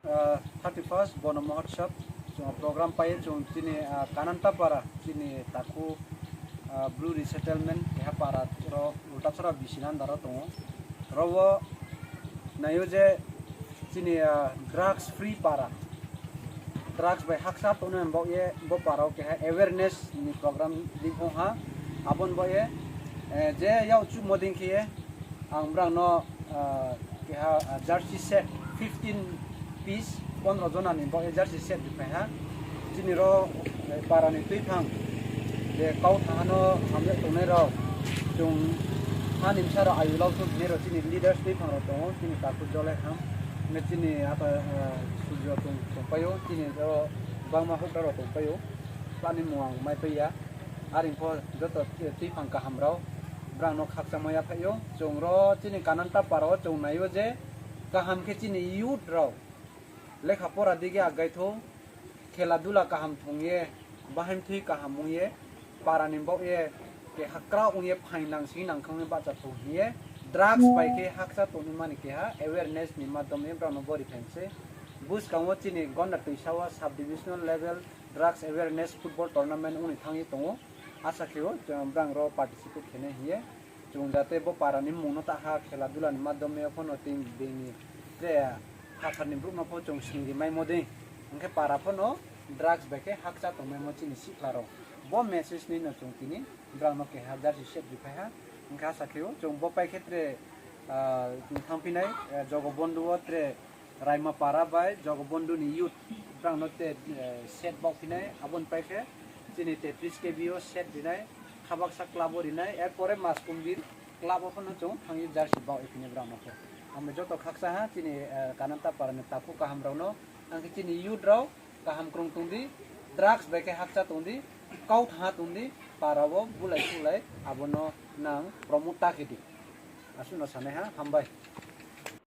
31 Bono Mahotsav program paye chung chini kananta para chini taku blue resettlement ya para ro utasara bisinan daro tongo rowo nayo je chini drugs free para drugs by haksa tono bo ye bo para ke awareness ni program dingho ha abon bo ye je yau chu moding ke ambrang no ke ha jersey set 15 piece 15 jona ni bo jersey set di ha chini ro para ni tui phang de kau thano hamle tone ro chung hanim sara ayu lau tu ni ro chini leaders tui phang ro to chini ta ku jole ham me chini apa sujo tung payo chini ro bangma hok ro to payo pani muang mai pe ya aring pho joto tui phang ka ham ro brang no khak samaya phayo chung ro chini kananta paro chung nayo je kaham ke chini youth ro lekha pora dige agai tho khela dula kaham thongye baham thi kaham muye parani bo ye ke hakra unye phainang sinang khong ba cha thongye drugs bai ke haksa toni mani ke ha awareness ni madom e brano body fense bus kawo chini gonna tuisawa sub divisional level drugs awareness football tournament uni thangi tongo asa kheo brang ro participate khene hiye chung jate bo parani mungno ta ha khela dula ni madom e phono ting deni tre hathani brukno pho chung singi mai mode angke para phono drugs bai ke haksa tome mo chini siklaro bo message ni na chung tini brang no ke hazar si set di ha angka sakheo chung bo pai khetre thampinai jogobondu tre raima para bai jogobondu ni youth brang no te set bok pinai abon pai ke chini 33 kbo set dinai khabak sak klabo dinai erpore maskumbir klabo phono chung thangi jersey bok ipine brang no আমরা যত খাকসা হা চিনি কানান্তা পারনে তাপু কাহাম রাউনো আংকে চিনি ইউড রাও কাহাম ক্রং তুন্দি ড্রাগস বেকে হাকসা তুন্দি কাউট হা তুন্দি পারাবো বুলাই বুলাই আবনো নাং প্রমোটা কেদি আসুন সানে হা হামবাই